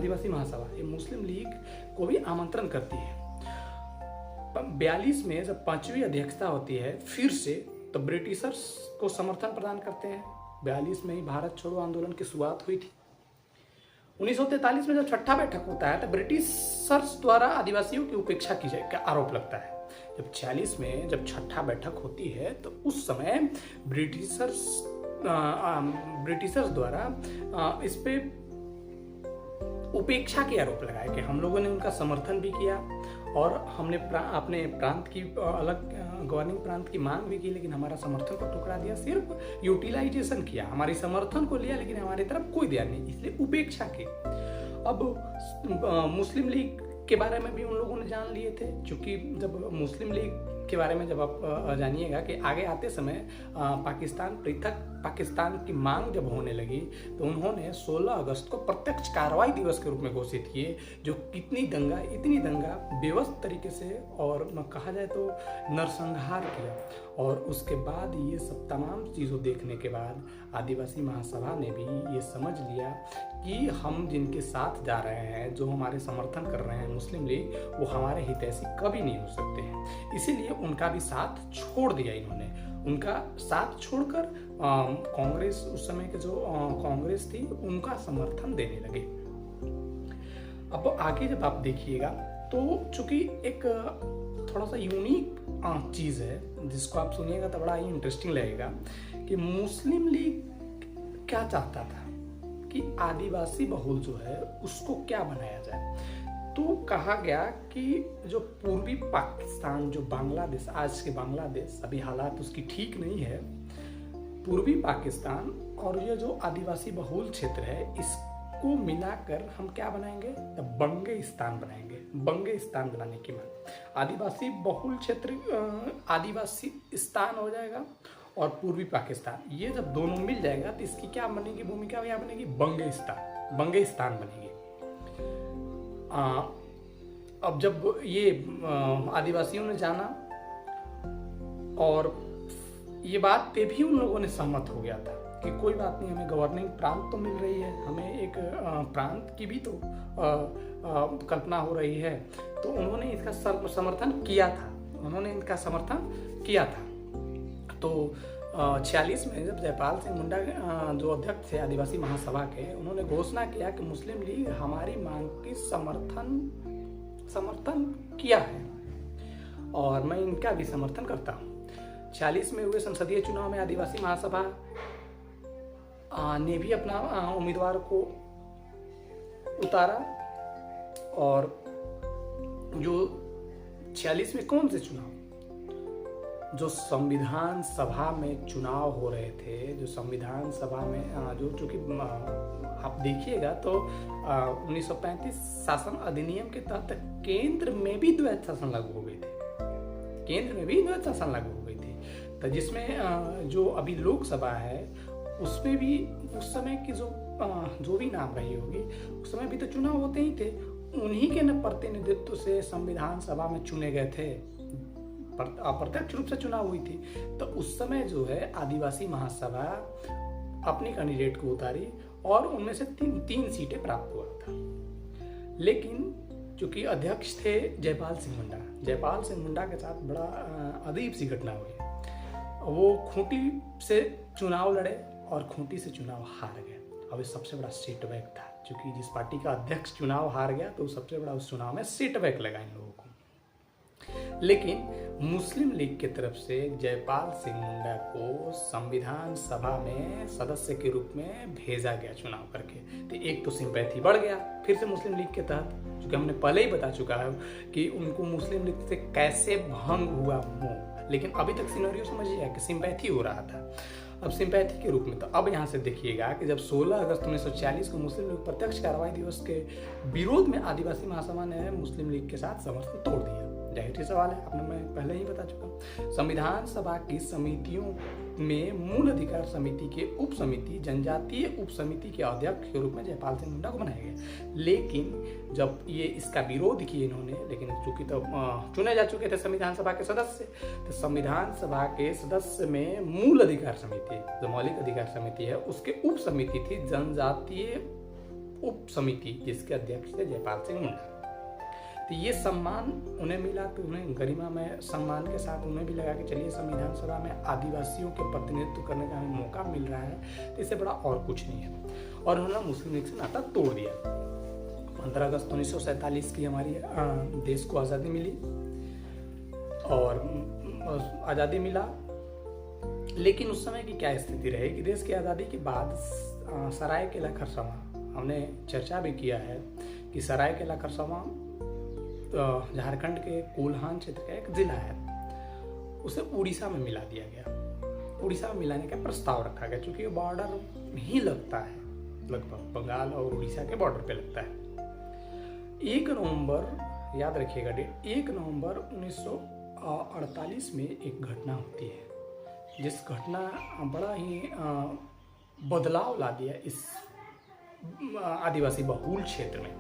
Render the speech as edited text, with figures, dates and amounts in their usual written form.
आदिवासी महासभा, ये मुस्लिम लीग को भी आमंत्रण करती है। 42 में जब 5वीं अध्यक्षता होती है फिर से, तो ब्रिटिशर्स को समर्थन प्रदान करते हैं। 42 में ही भारत छोड़ो आंदोलन की शुरुआत हुई थी। 1943 में जब छठा बैठक होता है तो ब्रिटिशर्स द्वारा आदिवासियों की उपेक्षा की जाए का आरोप लगता है। जब 46 में जब छठा बैठक होती है तो उस समय ब्रिटिशर्स द्वारा इस पे उपेक्षा के आरोप लगाए कि हम लोगों ने उनका समर्थन भी किया और हमने अपने प्रांत की अलग गवर्निंग प्रांत की मांग भी की, लेकिन हमारा समर्थन को ठुकरा दिया, सिर्फ यूटिलाइजेशन किया, हमारी समर्थन को लिया लेकिन हमारी तरफ कोई ध्यान नहीं, इसलिए उपेक्षा की। अब मुस्लिम लीग के बारे में भी उन लोगों ने जान लिए थे, क्योंकि जब मुस्लिम लीग के बारे में जब आप जानिएगा कि आगे आते समय पाकिस्तान पृथक पाकिस्तान की मांग जब होने लगी तो उन्होंने 16 अगस्त को प्रत्यक्ष कार्रवाई दिवस के रूप में घोषित किए, जो इतनी दंगा बेवस्थ तरीके से और कहा जाए तो नरसंहार किया। और उसके बाद ये सब तमाम चीज़ों देखने के बाद आदिवासी महासभा ने भी ये समझ लिया कि हम जिनके साथ जा रहे हैं, जो हमारे समर्थन कर रहे हैं मुस्लिम लीग, वो हमारे हितैषी कभी नहीं हो सकते हैं। इसीलिए उनका भी साथ छोड़ दिया इन्होंने। उनका साथ छोड़कर कांग्रेस, उस समय के जो कांग्रेस थी, उनका समर्थन देने लगे। अब आगे जब आप देखिएगा तो चूंकि एक थोड़ा सा यूनिक चीज़ है जिसको आप सुनिएगा तो बड़ा ही इंटरेस्टिंग लगेगा कि मुस्लिम लीग क्या चाहता था कि आदिवासी बहुल जो है उसको क्या बनाया जाए। तो कहा गया कि जो पूर्वी पाकिस्तान, जो बांग्लादेश, आज के बांग्लादेश, अभी हालात उसकी ठीक नहीं है, पूर्वी पाकिस्तान और ये जो आदिवासी बहुल क्षेत्र है, इसको मिलाकर हम क्या बनाएंगे, बंगिस्तान बनाएंगे। बंगिस्तान बनाने की मांग, आदिवासी बहुल क्षेत्र आदिवासी स्थान हो जाएगा और पूर्वी पाकिस्तान, ये जब दोनों मिल जाएगा तो इसकी क्या बनेगी भूमिका, क्या बनेगी, बंगिस्तान बनेगी। अब जब ये आदिवासियों ने जाना और ये बात पे भी उन लोगों ने सहमत हो गया था कि कोई बात नहीं, हमें गवर्निंग प्रांत तो मिल रही है, हमें एक प्रांत की भी तो कल्पना हो रही है, तो उन्होंने इसका समर्थन किया था। तो 46 में जब जयपाल सिंह मुंडा जो अध्यक्ष थे आदिवासी महासभा के, उन्होंने घोषणा किया कि मुस्लिम लीग हमारी मांग की समर्थन किया है और मैं इनका भी समर्थन करता हूँ। 46 में हुए संसदीय चुनाव में आदिवासी महासभा ने भी अपना उम्मीदवार को उतारा और जो 46 में कौन से चुनाव, जो संविधान सभा में चुनाव हो रहे थे, जो संविधान सभा में जो चूंकि आप देखिएगा तो 1935 शासन अधिनियम के तहत केंद्र में भी द्वैध शासन लागू हो गई थी, तो जिसमें जो अभी लोकसभा है उसमें भी उस समय की जो भी नाम रही होगी, उस समय भी तो चुनाव होते ही थे, उन्हीं के न प्रतिनिधित्व से संविधान सभा में चुने गए थे, अप्रत्यक्ष रूप से चुनाव हुई थी। तो उस समय जो है आदिवासी महासभा अपनी कैंडिडेट को उतारी और उनमें से तीन सीटें प्राप्त हुआ था। लेकिन चूंकि अध्यक्ष थे जयपाल सिंह मुंडा के साथ बड़ा अजीब सी घटना हुई। वो खूंटी से चुनाव लड़े और खूंटी से चुनाव हार गए। अब ये सबसे बड़ा सेटबैक था, क्योंकि जिस पार्टी का अध्यक्ष चुनाव हार गया तो सबसे बड़ा उस चुनाव में सेटबैक लगा इन लोगों को। लेकिन मुस्लिम लीग की तरफ से जयपाल सिंह मुंडा को संविधान सभा में सदस्य के रूप में भेजा गया चुनाव करके, तो एक तो सिंपैथी बढ़ गया फिर से मुस्लिम लीग के तहत, क्योंकि हमने पहले ही बता चुका है कि उनको मुस्लिम लीग से कैसे भंग हुआ मोह, लेकिन अभी तक सिनेरियो समझिए कि सिंपैथी हो रहा था। अब सिंपैथी के रूप में, तो अब यहाँ से देखिएगा कि जब 16 अगस्त 1946 को मुस्लिम लीग प्रत्यक्ष कार्रवाई दिवस के विरोध में आदिवासी महासभा ने मुस्लिम लीग के साथ समर्थन तोड़ दिया। जाहिर सी सवाल है, आपने मैं पहले ही बता चुका। संविधान सभा की समितियों में मूल अधिकार समिति के उप समिति, जनजातीय उप समिति के अध्यक्ष के रूप में जयपाल सिंह मुंडा को बनाया गया। लेकिन जब ये इसका विरोध किए इन्होंने, लेकिन चूंकि तो चुने जा चुके थे संविधान सभा के सदस्य, तो संविधान सभा के सदस्य में मूल अधिकार समिति, जो मौलिक अधिकार समिति है, उसके उप समिति थी जनजातीय उप समिति जिसके अध्यक्ष थे जयपाल सिंह मुंडा। तो ये सम्मान उन्हें मिला, तो उन्हें गरिमा में सम्मान के साथ उन्हें भी लगा कि चलिए संविधान सभा में आदिवासियों के प्रतिनिधित्व करने का हमें मौका मिल रहा है, तो इससे बड़ा और कुछ नहीं है। और उन्होंने मुस्लिम लीग से नाता तोड़ दिया। 15 अगस्त 1947 की हमारी देश को आज़ादी मिली और आज़ादी मिला। लेकिन उस समय की क्या स्थिति रही कि देश की आज़ादी के बाद सरायकेला खरसावां, हमने चर्चा भी किया है कि सरायकेला खरसावां झारखंड के कोल्हान क्षेत्र का एक जिला है, उसे उड़ीसा में मिला दिया गया। उड़ीसा में मिलाने का प्रस्ताव रखा गया, क्योंकि ये बॉर्डर ही लगता है, लगभग बंगाल और उड़ीसा के बॉर्डर पे लगता है। 1 नवंबर, याद रखिएगा डेट, 1 नवंबर 1948 में एक घटना होती है, जिस घटना बड़ा ही बदलाव ला दिया इस आदिवासी बहुल क्षेत्र में।